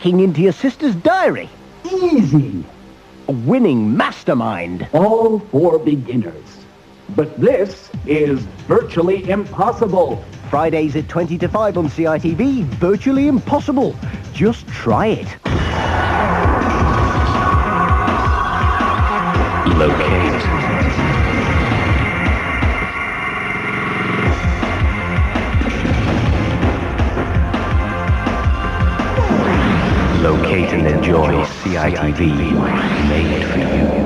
hacking into your sister's diary. Easy. A winning mastermind. All for beginners. But this is virtually impossible. Fridays at 20 to 5 on CITV. Virtually impossible. Just try it. Locate. Locate and enjoy CITV, made for you.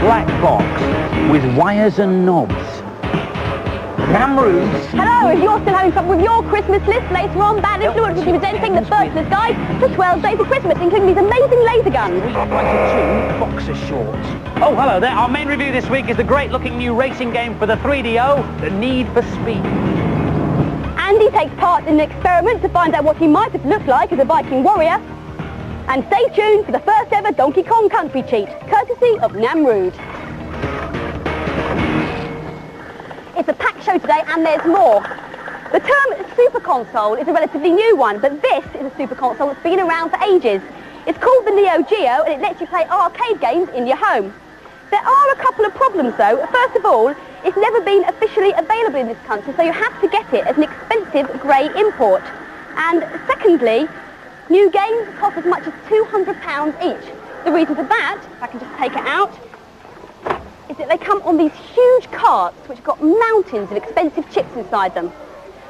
Black box with wires and knobs. Namroods. Hello, if you're still having trouble with your Christmas list, later on, Bad Influence will be presenting the Burglar's Guide to 12 Days of Christmas, including these amazing laser guns. 322 boxer shorts. Oh, hello there. Our main review this week is the great-looking new racing game for the 3DO, The Need for Speed. Andy takes part in an experiment to find out what he might have looked like as a Viking warrior. And stay tuned for the first ever Donkey Kong Country cheat, courtesy of Namrood. It's a packed show today, and there's more. The term Super Console is a relatively new one, but this is a Super Console that's been around for ages. It's called the NeoGeo, and it lets you play arcade games in your home. There are a couple of problems, though. First of all, it's never been officially available in this country, so you have to get it as an expensive grey import. And secondly, new games cost as much as £200 each. The reason for that, if I can just take it out, is that they come on these huge carts which have got mountains of expensive chips inside them.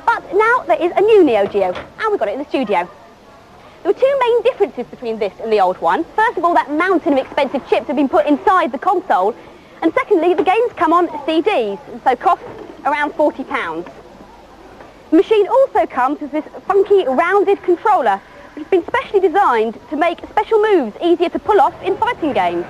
But now there is a new NeoGeo, and we've got it in the studio. There were two main differences between this and the old one. First of all, that mountain of expensive chips have been put inside the console, and secondly, the games come on CDs, and so cost around £40. The machine also comes with this funky rounded controller, which has been specially designed to make special moves easier to pull off in fighting games.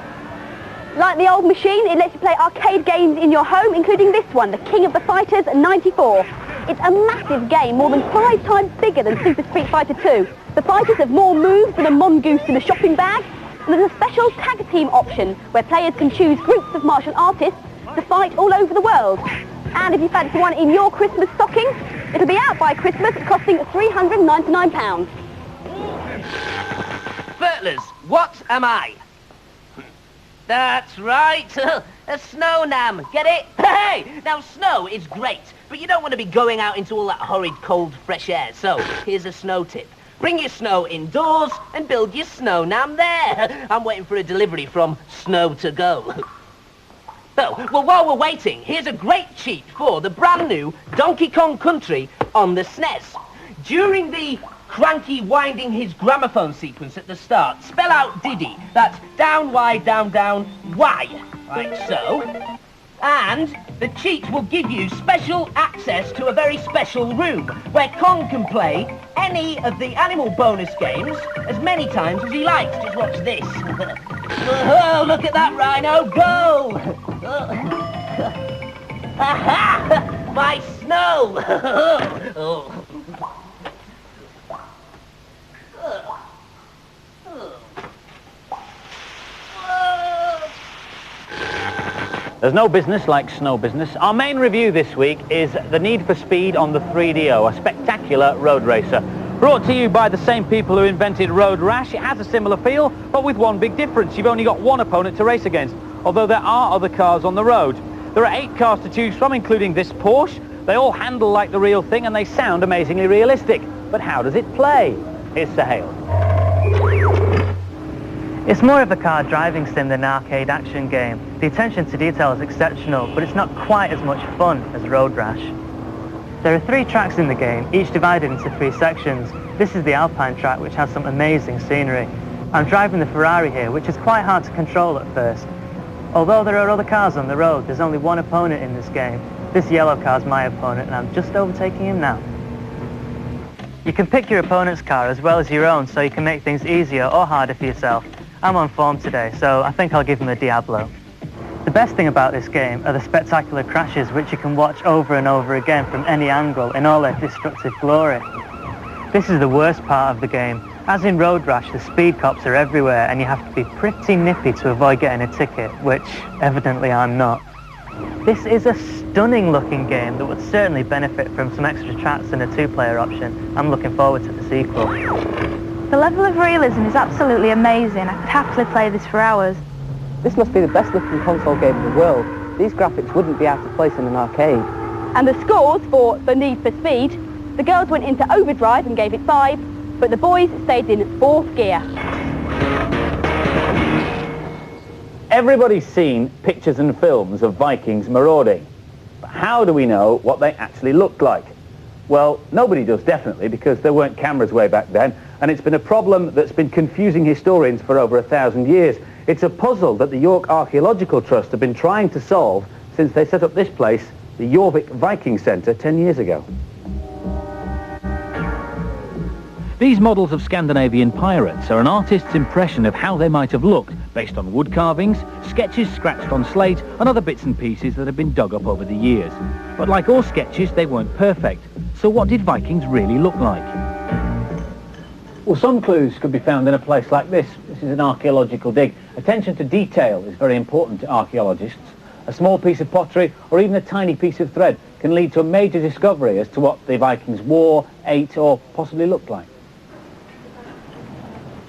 Like the old machine, it lets you play arcade games in your home, including this one, the King of the Fighters 94. It's a massive game, more than 5 times bigger than Super Street Fighter 2. The fighters have more moves than a mongoose in a shopping bag, and there's a special tag team option where players can choose groups of martial artists to fight all over the world. And if you fancy one in your Christmas stocking, it'll be out by Christmas, costing £399. Burtlers, what am I? That's right, a snow nam, get it? Hey, now snow is great, but you don't want to be going out into all that horrid cold fresh air, so here's a snow tip. Bring your snow indoors and build your snow nam there. I'm waiting for a delivery from Snow to Go. Oh, well, while we're waiting, here's a great cheat for the brand new Donkey Kong Country on the SNES. During the cranky winding his gramophone sequence at the start, spell out Diddy. That's down, Y, down, Y. Like so. And the cheat will give you special access to a very special room where Kong can play any of the animal bonus games as many times as he likes. Just watch this. Oh, look at that rhino go! Aha! My snow! Oh. There's no business like snow business. Our main review this week is The Need for Speed on the 3DO, a spectacular road racer. Brought to you by the same people who invented Road Rash. It has a similar feel, but with one big difference. You've only got one opponent to race against, although there are other cars on the road. There are 8 cars to choose from, including this Porsche. They all handle like the real thing and they sound amazingly realistic. But how does it play? Here's Sahil. It's more of a car driving sim than an arcade action game. The attention to detail is exceptional, but it's not quite as much fun as Road Rash. There are 3 tracks in the game, each divided into 3 sections. This is the Alpine track, which has some amazing scenery. I'm driving the Ferrari here, which is quite hard to control at first. Although there are other cars on the road, there's only one opponent in this game. This yellow car's my opponent, and I'm just overtaking him now. You can pick your opponent's car as well as your own, so you can make things easier or harder for yourself. I'm on form today, so I think I'll give him a Diablo. The best thing about this game are the spectacular crashes which you can watch over and over again from any angle in all their destructive glory. This is the worst part of the game. As in Road Rash, the speed cops are everywhere and you have to be pretty nippy to avoid getting a ticket, which evidently I'm not. This is a stunning looking game that would certainly benefit from some extra tracks and a 2-player option. I'm looking forward to the sequel. The level of realism is absolutely amazing. I could happily play this for hours. This must be the best looking console game in the world. These graphics wouldn't be out of place in an arcade. And the scores for The Need for Speed, the girls went into overdrive and gave it 5, but the boys stayed in 4th gear. Everybody's seen pictures and films of Vikings marauding. But how do we know what they actually looked like? Well, nobody does definitely, because there weren't cameras way back then, and it's been a problem that's been confusing historians for over 1,000 years. It's a puzzle that the York Archaeological Trust have been trying to solve since they set up this place, the Jorvik Viking Centre, 10 years ago. These models of Scandinavian pirates are an artist's impression of how they might have looked, based on wood carvings, sketches scratched on slate, and other bits and pieces that have been dug up over the years. But like all sketches, they weren't perfect. So what did Vikings really look like? Well, some clues could be found in a place like this. This is an archaeological dig. Attention to detail is very important to archaeologists. A small piece of pottery or even a tiny piece of thread can lead to a major discovery as to what the Vikings wore, ate, or possibly looked like.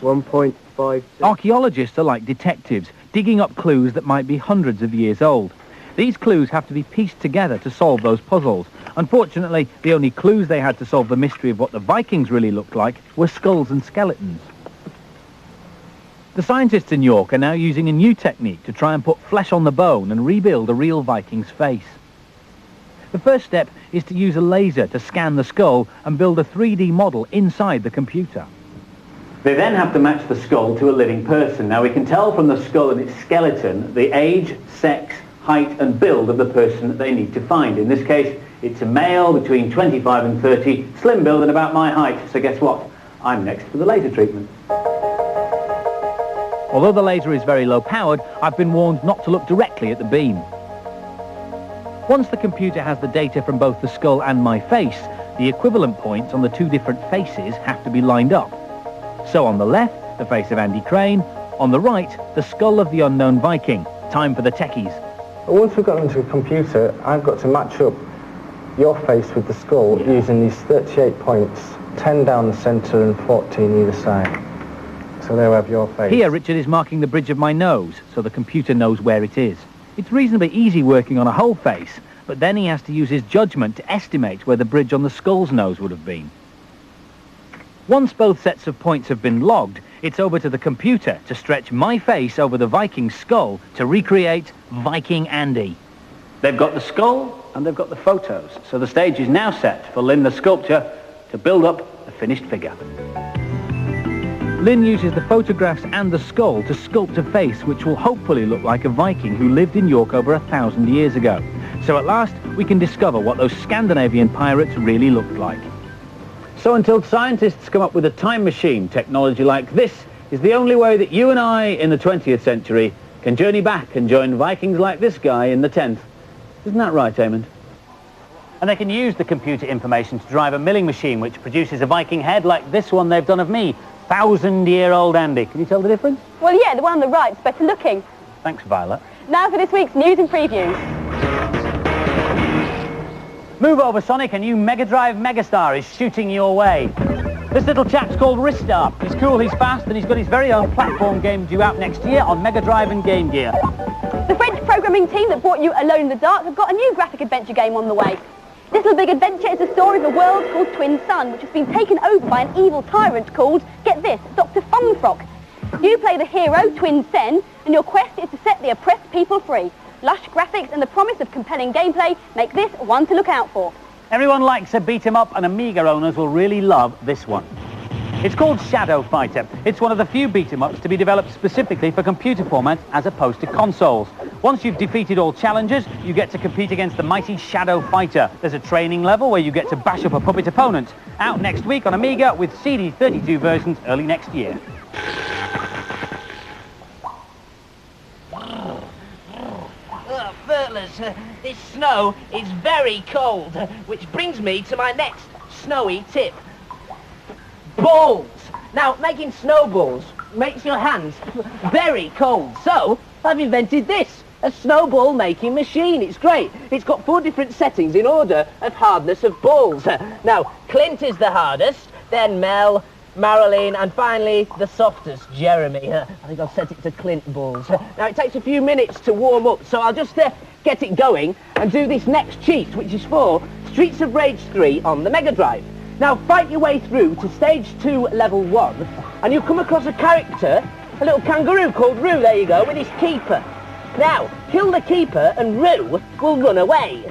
1.5. Archaeologists are like detectives, digging up clues that might be hundreds of years old. These clues have to be pieced together to solve those puzzles. Unfortunately, the only clues they had to solve the mystery of what the Vikings really looked like were skulls and skeletons. The scientists in York are now using a new technique to try and put flesh on the bone and rebuild a real Viking's face. The first step is to use a laser to scan the skull and build a 3D model inside the computer. They then have to match the skull to a living person. Now we can tell from the skull and its skeleton the age, sex, height and build of the person that they need to find. In this case, it's a male between 25 and 30, slim build and about my height. So guess what? I'm next for the laser treatment. Although the laser is very low powered, I've been warned not to look directly at the beam. Once the computer has the data from both the skull and my face, the equivalent points on the two different faces have to be lined up. So on the left, the face of Andy Crane. On the right, the skull of the unknown Viking. Time for the techies. Once we've got into a computer, I've got to match up your face with the skull using these 38 points, 10 down the centre and 14 either side. So there we have your face. Here, Richard is marking the bridge of my nose, so the computer knows where it is. It's reasonably easy working on a whole face, but then he has to use his judgment to estimate where the bridge on the skull's nose would have been. Once both sets of points have been logged, it's over to the computer to stretch my face over the Viking skull to recreate Viking Andy. They've got the skull and they've got the photos, so the stage is now set for Lynn the sculptor to build up a finished figure. Lynn uses the photographs and the skull to sculpt a face which will hopefully look like a Viking who lived in York over 1,000 years ago. So at last, we can discover what those Scandinavian pirates really looked like. So until scientists come up with a time machine, technology like this is the only way that you and I in the 20th century can journey back and join Vikings like this guy in the 10th. Isn't that right, Eamon? And they can use the computer information to drive a milling machine which produces a Viking head like this one they've done of me. 1,000-year-old Andy. Can you tell the difference? Well, yeah, the one on the right's better looking. Thanks, Violet. Now for this week's news and previews. Move over, Sonic. A new Mega Drive Megastar is shooting your way. This little chap's called Ristar. He's cool, he's fast, and he's got his very own platform game due out next year on Mega Drive and Game Gear. The French programming team that brought you Alone in the Dark have got a new graphic adventure game on the way. This Little Big Adventure is the story of a world called Twin Sun, which has been taken over by an evil tyrant called, get this, Dr. Funfrock. You play the hero, Twin Sen, and your quest is to set the oppressed people free. Lush graphics and the promise of compelling gameplay make this one to look out for. Everyone likes a beat-em-up, and Amiga owners will really love this one. It's called Shadow Fighter. It's one of the few beat-em-ups to be developed specifically for computer formats as opposed to consoles. Once you've defeated all challengers, you get to compete against the mighty Shadow Fighter. There's a training level where you get to bash up a puppet opponent. Out next week on Amiga with CD32 versions early next year. Furtlers, this snow is very cold, which brings me to my next snowy tip. Balls. Now, making snowballs makes your hands very cold, so I've invented this, a snowball making machine. It's great. It's got 4 different settings in order of hardness of balls. Now, Clint is the hardest, then Mel, Marilyn, and finally the softest, Jeremy. I think I'll set it to Clint balls. Now, it takes a few minutes to warm up, so I'll just get it going and do this next cheat, which is for Streets of Rage 3 on the Mega Drive. Now, fight your way through to stage 2, level 1, and you'll come across a character, a little kangaroo called Roo, there you go, with his keeper. Now, kill the keeper and Roo will run away.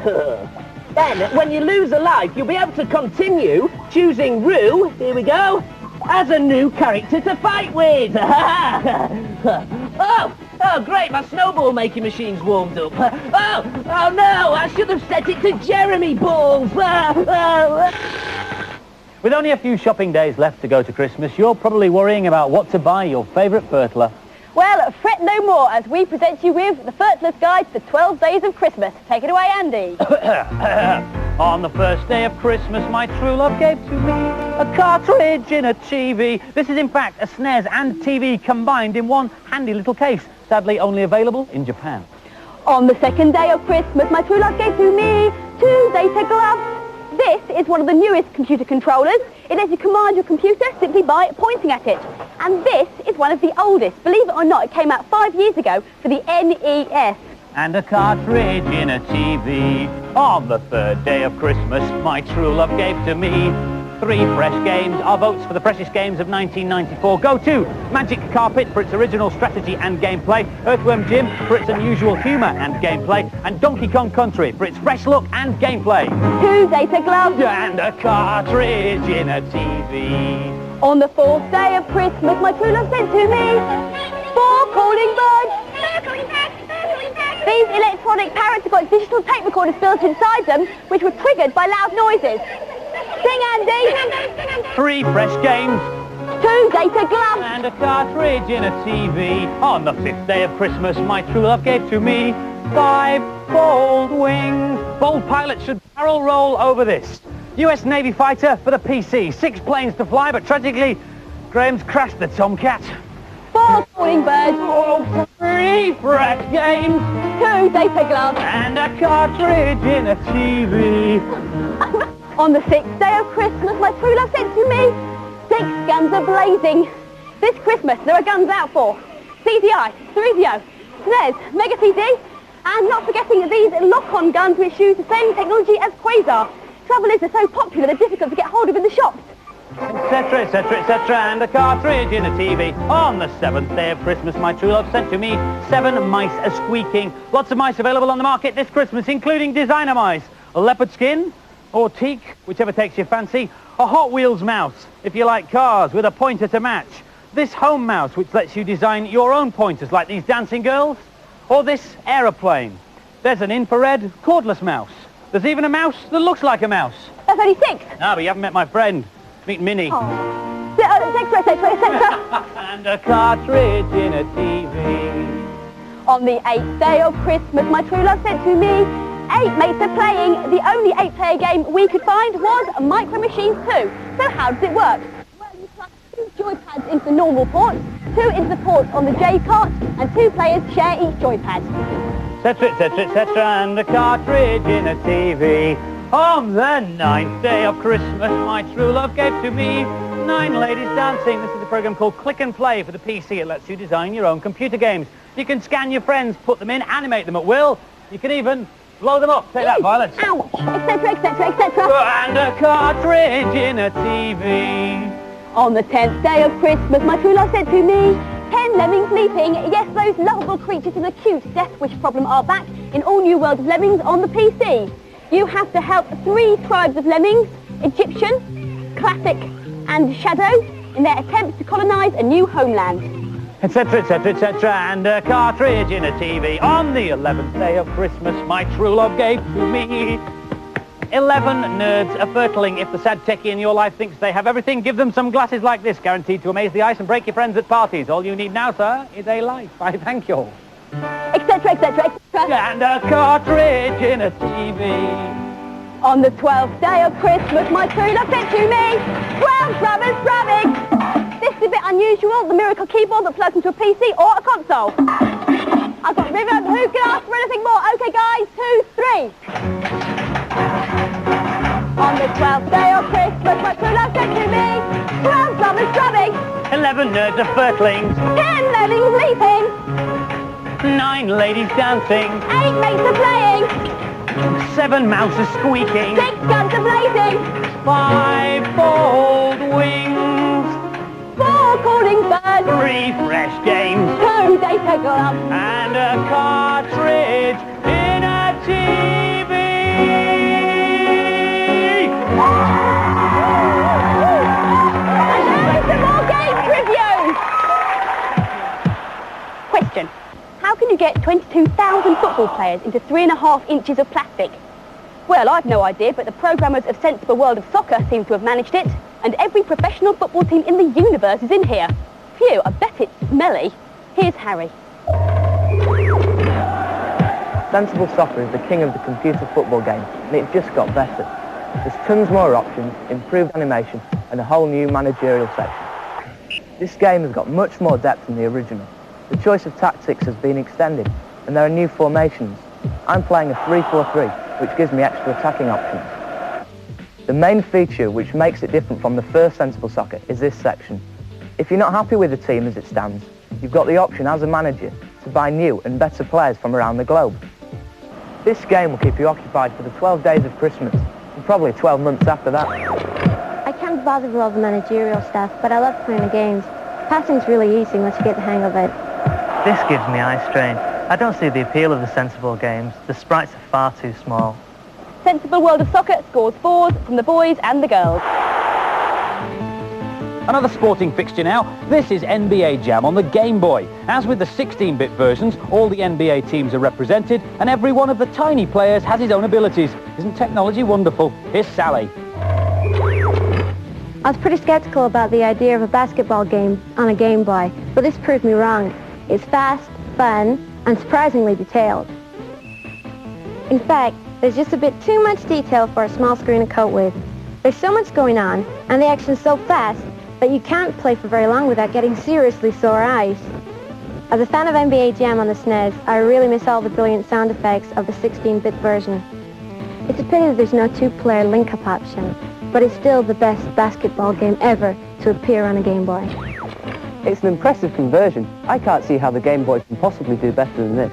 Then, when you lose a life, you'll be able to continue choosing Roo, here we go, as a new character to fight with. Oh, great, my snowball making machine's warmed up. Oh no, I should have set it to Jeremy balls. With only a few shopping days left to go to Christmas, you're probably worrying about what to buy your favourite Furtler. Well, fret no more as we present you with the Furtler's Guide to 12 Days of Christmas. Take it away, Andy. On the first day of Christmas, my true love gave to me a cartridge in a TV. This is in fact a SNES and TV combined in one handy little case, sadly only available in Japan. On the second day of Christmas, my true love gave to me 2 data gloves. This is one of the newest computer controllers. It lets you command your computer simply by pointing at it. And this is one of the oldest. Believe it or not, it came out 5 years ago for the NES. And a cartridge in a TV. On the third day of Christmas, my true love gave to me 3 fresh games. Our votes for the precious games of 1994 go to Magic Carpet for its original strategy and gameplay, Earthworm Jim for its unusual humour and gameplay, and Donkey Kong Country for its fresh look and gameplay. 2 data gloves. And a cartridge in a TV. On the 4th day of Christmas, my true love sent to me 4 calling birds. These electronic parrots have got digital tape recorders built inside them, which were triggered by loud noises. Sing, Andy! 3 fresh games. 2 data gloves. And a cartridge in a TV. On the 5th day of Christmas, my true love gave to me 5 bold wings. Bold pilots should barrel roll over this. US Navy fighter for the PC. 6 planes to fly, but tragically, Graham's crashed the Tomcat. 4 calling birds. 3 fresh games. 2 data gloves. And a cartridge in a TV. On the 6th day of Christmas, my true love sent to me 6 guns a-blazing. This Christmas, there are guns out for CDI, 3DO, SNES, Mega CD, and not forgetting these lock-on guns which use the same technology as Quasar. Trouble is, they're so popular, they're difficult to get hold of in the shops. Etc, etc, etc, and a cartridge in a TV. On the 7th day of Christmas, my true love sent to me 7 mice a-squeaking. Lots of mice available on the market this Christmas, including designer mice, a leopard skin, or teak, whichever takes your fancy, a Hot Wheels mouse, if you like cars, with a pointer to match, this home mouse, which lets you design your own pointers, like these dancing girls, or this aeroplane. There's an infrared cordless mouse. There's even a mouse that looks like a mouse. That's only 6. Ah, but you haven't met my friend. Meet Minnie. Oh. etc. And a cartridge in a TV. On the 8th day of Christmas, my true love sent to me 8 mates are playing. The only 8-player game we could find was Micro Machines 2. So how does it work? Well, you plug 2 joypads into the normal ports, 2 into the ports on the J-cart, and 2 players share each joypad. Etc, etc, etc, and a cartridge in a TV. On the 9th day of Christmas, my true love gave to me 9 ladies dancing. This is a program called Click and Play for the PC. It lets you design your own computer games. You can scan your friends, put them in, animate them at will. You can even blow them up. Take that, Violet. Ouch! Etc, etc, etc. And a cartridge in a TV. On the 10th day of Christmas, my true love sent to me 10 lemmings leaping. Yes, those lovable creatures with a cute death wish problem are back in all new World of Lemmings on the PC. You have to help 3 tribes of lemmings, Egyptian, Classic and Shadow, in their attempts to colonise a new homeland. Etc, etc, etc, and a cartridge in a TV. On the 11th day of Christmas, my true love gave to me 11 nerds a-fertling. If the sad techie in your life thinks they have everything, give them some glasses like this, guaranteed to amaze the ice and break your friends at parties. All you need now, sir, is a life. I thank you. Etc, etc, etc. extra. And a cartridge in a TV. On the 12th day of Christmas, my true love sent to me 12 drummers drumming. This is a bit unusual, the miracle keyboard that plugs into a PC or a console. I've got rhythm, who can ask for anything more? Okay guys, 2, 3. On the 12th day of Christmas, my true love sent to me 12 drummers drumming. 11 nerds are firtlings. 10 lemmings leaping. 9 ladies dancing. 8 mates are playing. 7 mouses squeaking. 6 guns are blazing. 5 fold wings. 4 calling birds. 3 fresh games. 2 data gloves. And a cartridge in a TV. And some more games reviews. Question. How can you get 22,000 football players into 3.5 inches of plastic? Well, I've no idea, but the programmers of Sensible World of Soccer seem to have managed it, and every professional football team in the universe is in here. Phew, I bet it's smelly. Here's Harry. Sensible Soccer is the king of the computer football game, and it just got better. There's tons more options, improved animation, and a whole new managerial section. This game has got much more depth than the original. The choice of tactics has been extended, and there are new formations. I'm playing a 3-4-3, which gives me extra attacking options. The main feature which makes it different from the first Sensible Soccer is this section. If you're not happy with the team as it stands, you've got the option as a manager to buy new and better players from around the globe. This game will keep you occupied for the 12 days of Christmas, and probably 12 months after that. I can't bother with all the managerial stuff, but I love playing the games. Passing's really easy once you get the hang of it. This gives me eye strain. I don't see the appeal of the Sensible games. The sprites are far too small. Sensible World of Soccer scores 4s from the boys and the girls. Another sporting fixture now. This is NBA Jam on the Game Boy. As with the 16-bit versions, all the NBA teams are represented, and every one of the tiny players has his own abilities. Isn't technology wonderful? Here's Sally. I was pretty skeptical about the idea of a basketball game on a Game Boy, but this proved me wrong. It's fast, fun, and surprisingly detailed. In fact, there's just a bit too much detail for a small screen to cope with. There's so much going on, and the action's so fast that you can't play for very long without getting seriously sore eyes. As a fan of NBA Jam on the SNES, I really miss all the brilliant sound effects of the 16-bit version. It's a pity that there's no 2-player link-up option, but it's still the best basketball game ever to appear on a Game Boy. It's an impressive conversion. I can't see how the Game Boy can possibly do better than this.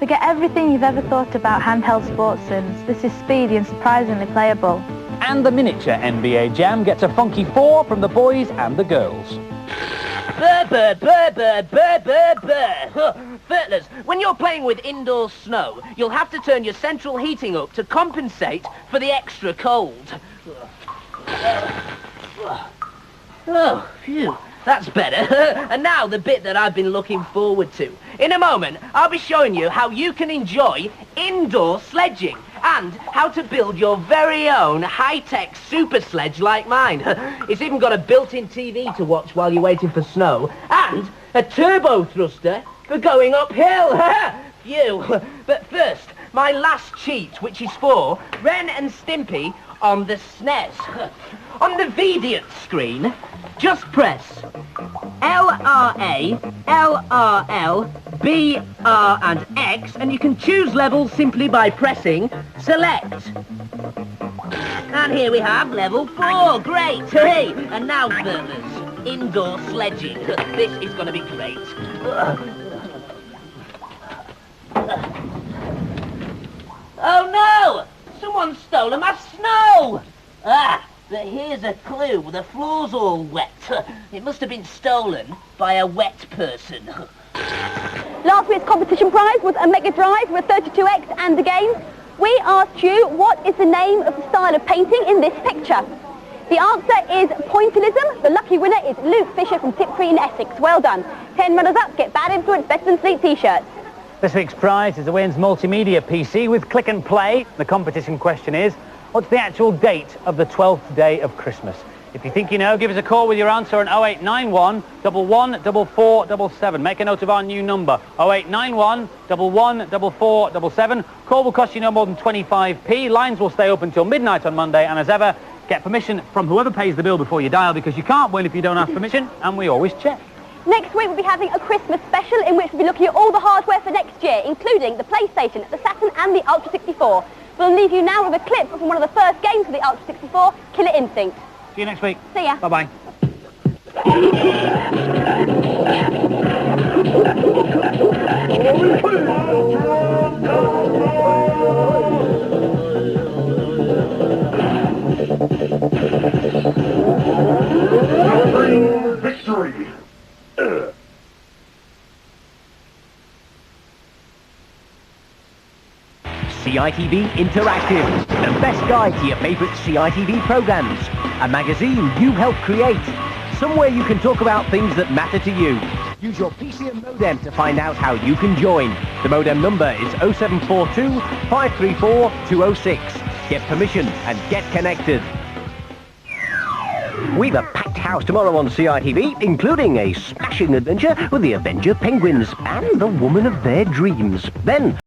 Forget everything you've ever thought about handheld sports sims. This is speedy and surprisingly playable. And the miniature NBA Jam gets a funky 4 from the boys and the girls. Burr, burr, burr, burr, burr, burr, burr. Furtlers, when you're playing with indoor snow, you'll have to turn your central heating up to compensate for the extra cold. Oh, phew. That's better. And now the bit that I've been looking forward to. In a moment, I'll be showing you how you can enjoy indoor sledging and how to build your very own high-tech super sledge like mine. It's even got a built-in TV to watch while you're waiting for snow and a turbo thruster for going uphill. Phew. But first, my last cheat, which is for Ren and Stimpy on the SNES. On the Vidiot screen, just press LRA, LRL, BR and X, and you can choose levels simply by pressing Select. And here we have level 4, great! Hey! And now, Furtlers, indoor sledging. This is going to be great. Oh no! Someone's stolen my snow! But here's a clue. The floor's all wet. It must have been stolen by a wet person. Last week's competition prize was a Mega Drive with 32X and a game. We asked you, what is the name of the style of painting in this picture? The answer is pointillism. The lucky winner is Luke Fisher from Tiptree in Essex. Well done. 10 runners-up get Bad Influence Better Than Sleep t-shirts. This week's prize is the Wayne's multimedia PC with click and play. The competition question is, what's the actual date of the 12th day of Christmas? If you think you know, give us a call with your answer on 0891 114477. Make a note of our new number, 0891 114477. Call will cost you no more than 25p. Lines will stay open till midnight on Monday, and as ever, get permission from whoever pays the bill before you dial, because you can't win if you don't have permission, and we always check. Next week we'll be having a Christmas special in which we'll be looking at all the hardware for next year, including the PlayStation, the Saturn and the Ultra 64. We'll leave you now with a clip from one of the first games of the Ultra 64, Killer Instinct. See you next week. See ya. Bye-bye. Victory! CITV Interactive, the best guide to your favourite CITV programmes. A magazine you help create. Somewhere you can talk about things that matter to you. Use your PCM modem to find out how you can join. The modem number is 0742 534 206. Get permission and get connected. We've a packed house tomorrow on CITV, including a smashing adventure with the Avenger Penguins and the woman of their dreams. Then